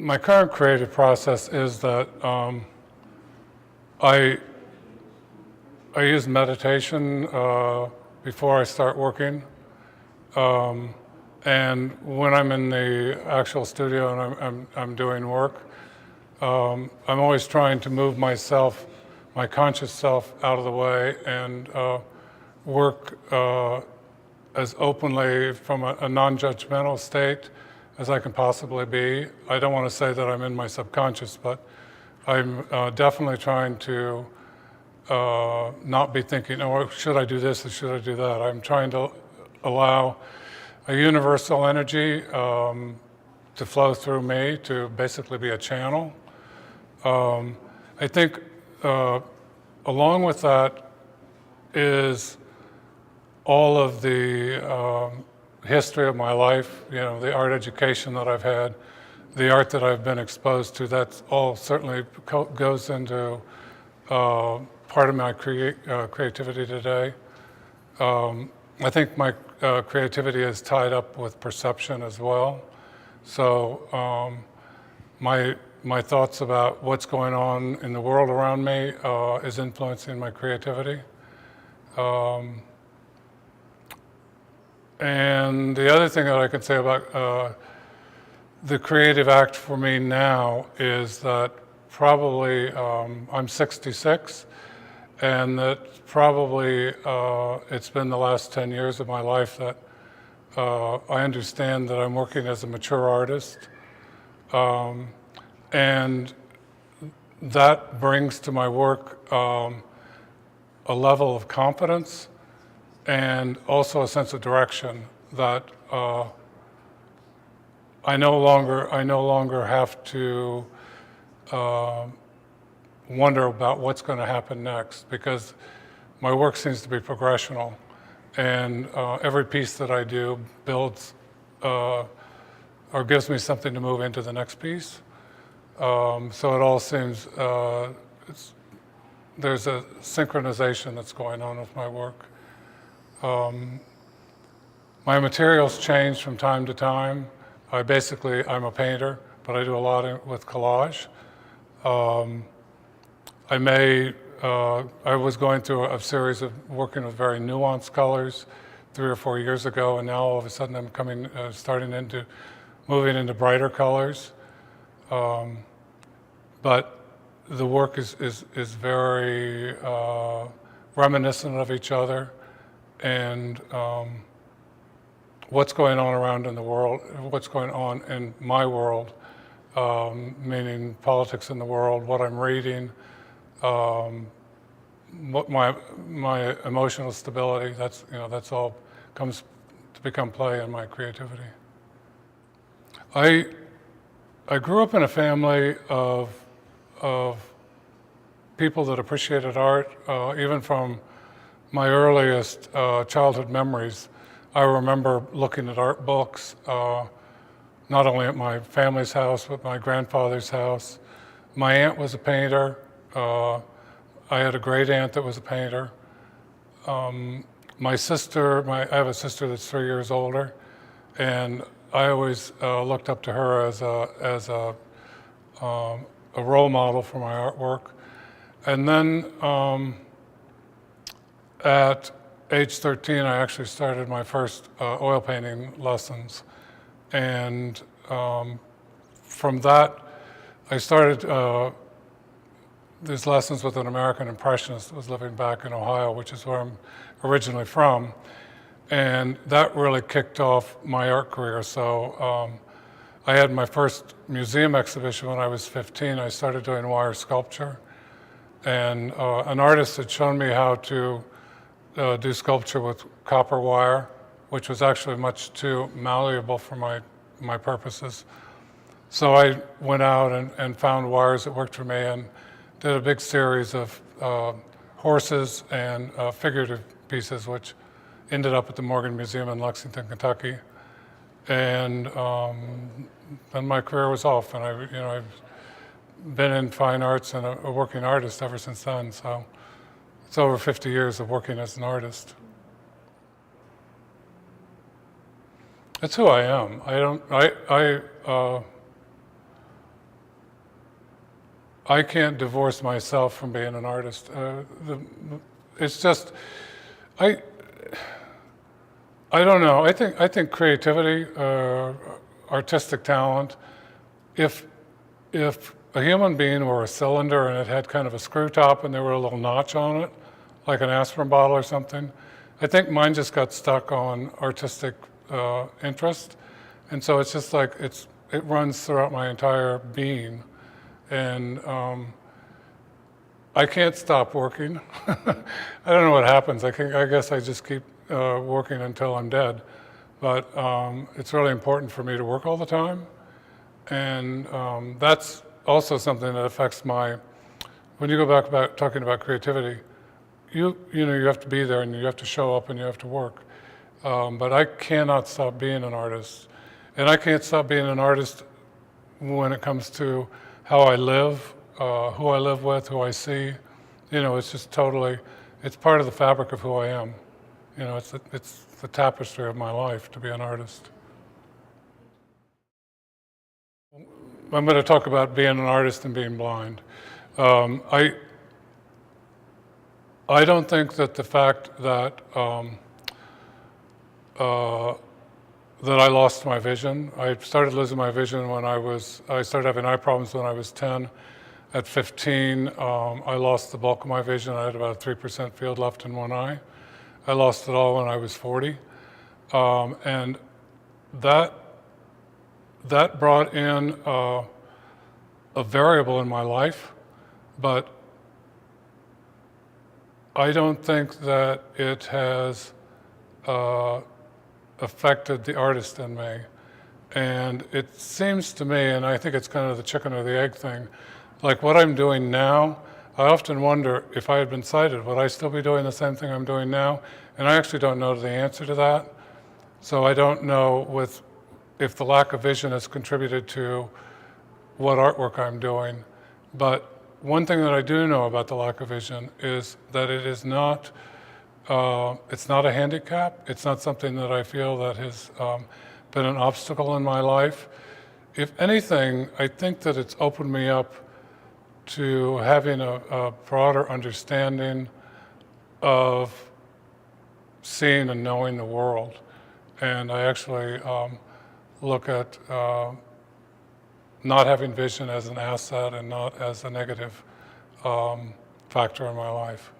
my current creative process is that I use meditation before I start working. And when I'm in the actual studio and I'm doing work, I'm always trying to move myself, my conscious self, out of the way and work as openly from a non-judgmental state as I can possibly be. I don't want to say that I'm in my subconscious, but I'm definitely trying to not be thinking, oh, should I do this or should I do that? I'm trying to allow a universal energy to flow through me, to basically be a channel. I think along with that is all of the history of my life, you know, the art education that I've had, the art that I've been exposed to. That's all certainly goes into part of my creativity today. I think my creativity is tied up with perception as well. So my thoughts about what's going on in the world around me is influencing my creativity. And the other thing that I can say about the creative act for me now is that probably I'm 66, and that probably it's been the last 10 years of my life that I understand that I'm working as a mature artist. And that brings to my work a level of confidence and also a sense of direction that I no longer have to wonder about what's going to happen next, because my work seems to be progressional, and every piece that I do builds or gives me something to move into the next piece. So it all seems there's a synchronization that's going on with my work. My materials change from time to time. I'm a painter, but I do a lot with collage. I was going through a series of working with very nuanced colors 3 or 4 years ago, and now all of a sudden I'm moving into brighter colors. But the work is very reminiscent of each other, and what's going on around in the world, what's going on in my world, meaning politics in the world, what I'm reading, what my emotional stability. That's all comes to become play in my creativity. I grew up in a family of people that appreciated art, even from my earliest childhood memories. I remember looking at art books, not only at my family's house, but my grandfather's house. My aunt was a painter. I had a great aunt that was a painter. My sister, I have a sister that's 3 years older, and I always looked up to her as a role model for my artwork. And then at age 13, I actually started my first oil painting lessons. And from that, I started these lessons with an American impressionist that was living back in Ohio, which is where I'm originally from. And that really kicked off my art career. So I had my first museum exhibition when I was 15. I started doing wire sculpture. And an artist had shown me how to do sculpture with copper wire, which was actually much too malleable for my purposes. So I went out and found wires that worked for me and did a big series of horses and figurative pieces, which ended up at the Morgan Museum in Lexington, Kentucky. And then my career was off, and I've been in fine arts and a working artist ever since then. So it's over 50 years of working as an artist. That's who I am. I can't divorce myself from being an artist. It's just, I don't know. I think creativity, artistic talent. If a human being were a cylinder and it had kind of a screw top and there were a little notch on it, like an aspirin bottle or something, I think mine just got stuck on artistic interest, and so it's just like it runs throughout my entire being, and I can't stop working. I don't know what happens. I guess I just keep working until I'm dead, but it's really important for me to work all the time, and that's also something that affects my. When you go back about talking about creativity, you know you have to be there and you have to show up and you have to work. But I cannot stop being an artist. And I can't stop being an artist when it comes to how I live, who I live with, who I see. You know, it's just totally, it's part of the fabric of who I am. You know, it's the tapestry of my life to be an artist. I'm going to talk about being an artist and being blind. I don't think that the fact that that I lost my vision. I started losing my vision when I started having eye problems when I was 10. At 15, I lost the bulk of my vision. I had about 3% field left in one eye. I lost it all when I was 40. And that brought in a variable in my life, but I don't think that it has affected the artist in me. And it seems to me, and I think it's kind of the chicken or the egg thing, like what I'm doing now, I often wonder if I had been sighted, would I still be doing the same thing I'm doing now? And I actually don't know the answer to that. So I don't know if the lack of vision has contributed to what artwork I'm doing. But one thing that I do know about the lack of vision is that it is not, it's not a handicap. It's not something that I feel that has been an obstacle in my life. If anything, I think that it's opened me up to having a broader understanding of seeing and knowing the world. And I actually look at not having vision as an asset and not as a negative factor in my life.